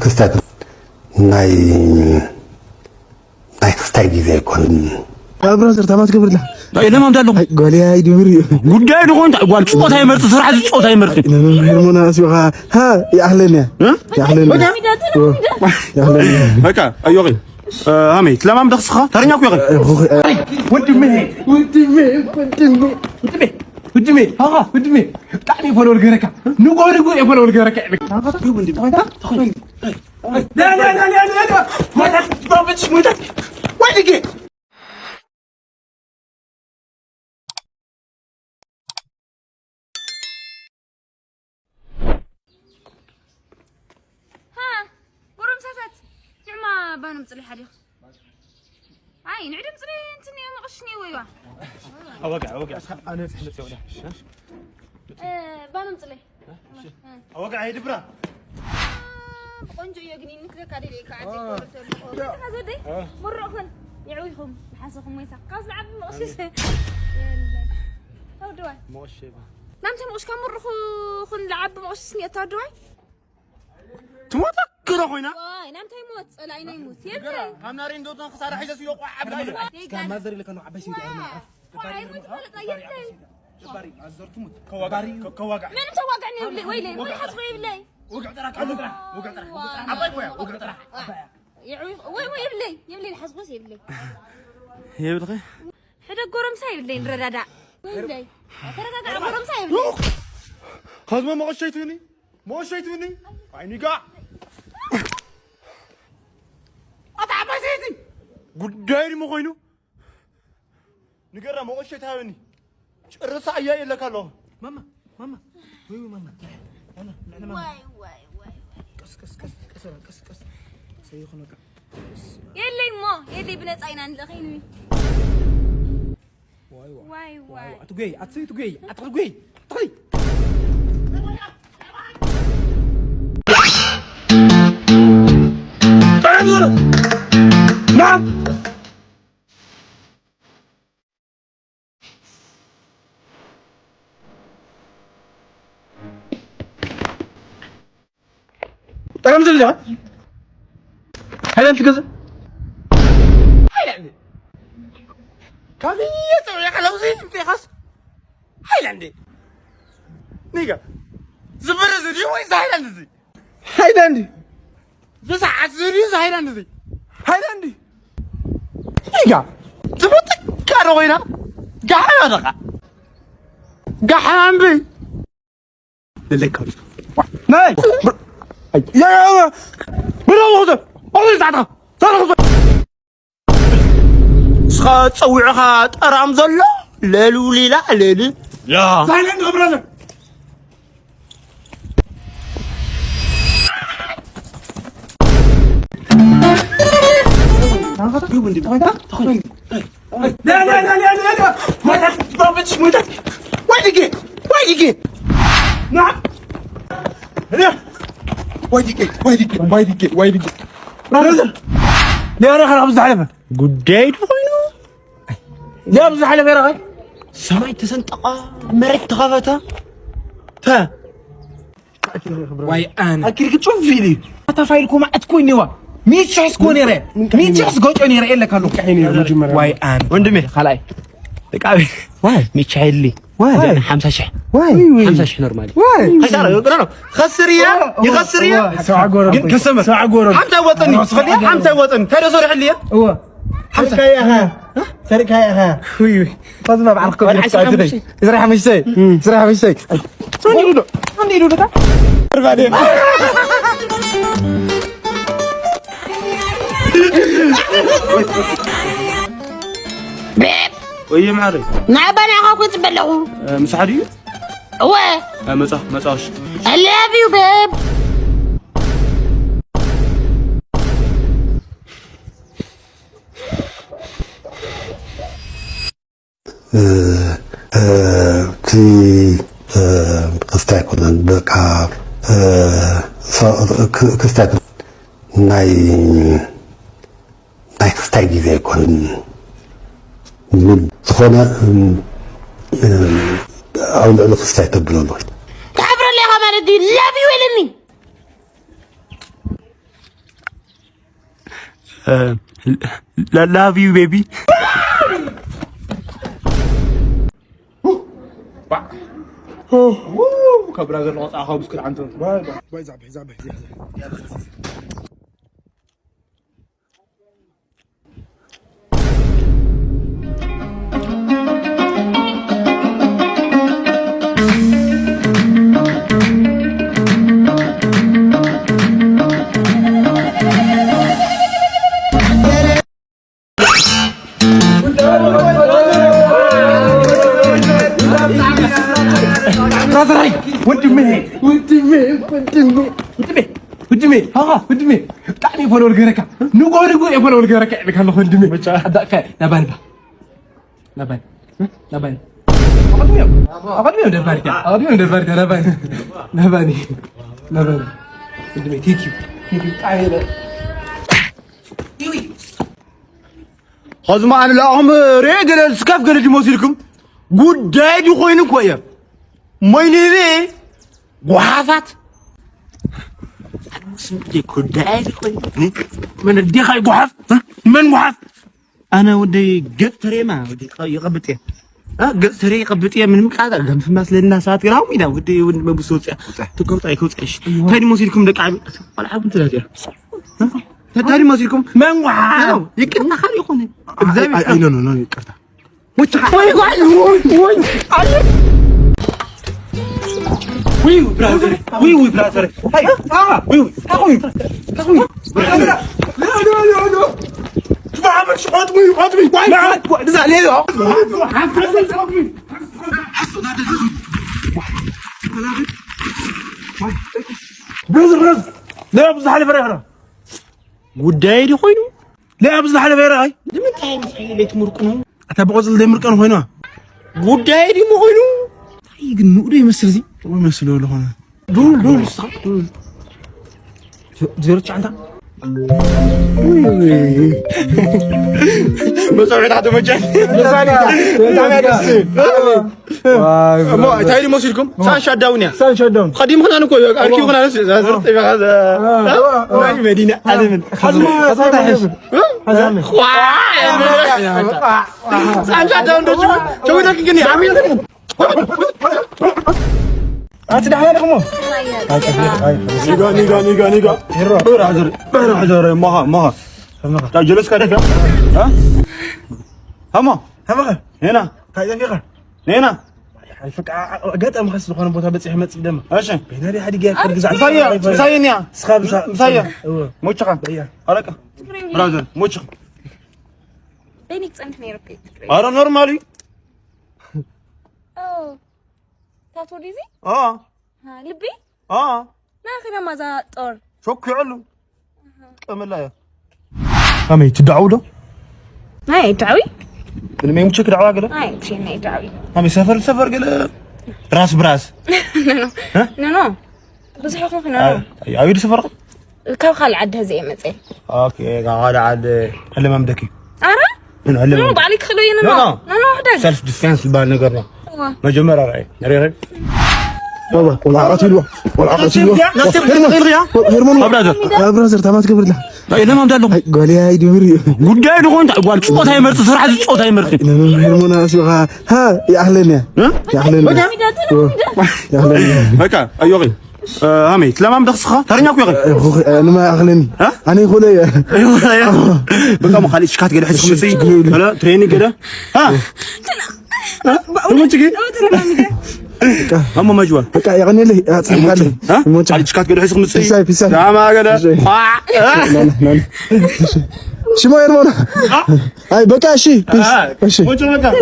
ክስተት ናይ ክስታይ ግዜ ይኮን ብራዘር ታማት ገብርላ ለማ እንዳለሁ ጓልያ ይድብር ጉዳይ ንኾን ጓል ጾታ ይመርጥ ስራሕ ጾታ ይመርጥ ሄርሞና ሲኻ ها ያህለና በቃ አዮቂ አሜት ለማም ደክስኻ ተረኛኩ ይኸ ወድሜ ጣኒ ፈሎል ገረካ ንቆሪ ጎ የፈሎል ገረካ لا ወድጌ بانم صلي حديق هاي نعدم صلي انتني نقشني ويوا اوقع انا فهمت ولا بانم صلي اوقع هي دبره قنجو يغني نكرك علي ليك عندي قلت هذودي مرخن يعويهم حاسكم ويسا قاز لعب مقشش يلا هو دواي مقشش نمت مقش كم مرخو خن لعب مقششني تادواي تموت كده خوينا واي نمت يموت لا اين يموت يلا هم نارين دوتن خساره حيزه يوقع عبد كان ما دري لك انه عباسي واي يموت يلا باري ازرتموت كواقع من توقعني ويلي وين حصوي بلاي وقع طرح وقع طرح عباي وقع طرح يعوي يبلي الحصبوس يبلي يبلغي حدا قرم سايب لي الردادا ويبلي ترى قرم سايب لي خذ ما غشيتني عيني قاع قطع بسيتي قدامي مو خينو نقرا ما غشيت هاوني ጨርሳ እያየለካ አለው ማማ ወይ ማማ انا واي ቀስ ሰይኹነካ يلي ما يدي بنصاينا نلخيني واي اتغي اتغي نعم تعمل لي هل انت كذا هايلاندي كافيه يا خلاصين في خاص هايلاندي نيجا زبر زري وين هايلاندي بس عزري هايلاندي نيجا زبط كارو وينا قاعد بي للك ناي يا برافو والله زعتها سخا تصوعها طرام زلو ليلو ليلا ليلي يا سايلنت برادر لا ويدك نعم ويدك برادر لا انا خلاص زعلفه ጉዳይ ኮይኑ لا بزحلفه يا رجل ሰማይ ተሰንጠቃ መሬት ተኸፈተ واي انا اكيد تشوف فيدي تفايلكم اتكوني وا ميتشاس كونيرا ميتشاس غوتوني رأي لك له واي انا ወንድሜ خلاص ተቃቢ واي ሚቻይሊ واي 50 ሺህ واي 50 ሺህ ኖርማሊ واي خساره يقرا خسريه يخسريه ساعه غورو ግን ከሰመ ساعه غورو 50 ወጥني خليه 50 وطني ترى صرح لي هو 50 يا سرك ها وي فاطمه بعرفكم زرع 5 شيء عندي له ده بعدين بيب وي معري نعبان اخوك تبلغو مسحدي هو مصاش I love you babe ክስታይ ኮነን በቃ ክስታይ ናይ ክስታይ ግዜ ይኮን ዝኾነ ኣብ ልዕሊ ክስታይ ተብለሉ تعبر لي خبر دي love you إلني love you baby. كبر هذا الوضع خابس كل عنده. باي زعبه. ودمي تعالي فولو الجركة نقول فولو الجركة لك هلا ودمي أداك نبان أقدم نباني ودمي تيجي تعالي خذ معنا الأهم رجل السكاف قال موسيلكم قد دايد يخوينك ويا ما ينبي وحافات من الدخل قحف من قحف انا ودي قطري ما ودي يقبطيه قطري يقبطيه من مقاطع قام في مثل الناس راو ميدا ودي مبسوط تقطع يكوطش تاني موسيلكم دق عبي ولا حب انت لا تاني موسيلكم من قحف يقطع خلي يكون اي نو يقطع وي برادر هاي وي هاوي لا بعمل شغلات وي ما زعل ليه برادر لا بزح على فريرة وداي دي خوينو لا بزح على فريرة هاي دمن تاي ليت مرقنو اتبقزل دي مرقنو خوينو وداي دي مو خوينو هاي ግን ኑዶ ይመስል እዚህ ወይ መስሎ ለሆነ ዱል زيرتش عندها بصراحة هذا مجال ما تايلي موسيلكم سان شاداونيا قديم خلنا نقول أركيو خلنا نسي زرت هذا ما مدينة عالم حزم سان شاداون شو ذاك كني عامل أنت ده حالك مو؟ نيجا هرا ما تجلس كده ها هما هنا كايدا فيها هنا الفك قد ام خص لخون بوتا بصيح مص دم ماشي بيناري حد جاي كرجع مساينيا سخاب مسايا موچخا هلك براذر موچخ بينك صنت نيركي ارا نورمالي او تاتوريزي ها لبي ما خير ما ذا طور شوك يعلو كمل أمي تدعوا له؟ هاي دعوي؟ لما يمشيك دعوة قله؟ هاي مشينا دعوي أمي سفر قله راس براس نو بس حقوق نو أيوة سفر كم خال عد هزي متى أوكي قاعد عاد هلا ما بدكي أنا نو بعليك خلوي أنا نو حدا سلف ديفنس البال نقرنا ما جمر رأي نرير بابا والعقرات يلوى هرمون يا برازر تمام تكبر له لا ما مدلو قال يا ايدي مري غداي دغون قال صوت هاي مرت صراحه صوت هاي مرت هرمون اسوها ها يا اهلنا يا اهلنا هكا ايوغي هامي تلامام دخسخه ترنياكو يا انا ما اغلني انا يقول ايوه بقى ما خليش كات قال حس خمسي لا تريني كده ها وانت أما مجوا بقى يغني لي تصحى لي على تشكات قالوا حسق مصي في لا ما قال لا شو ما يرمونا هاي بقى شي ماشي وانت ما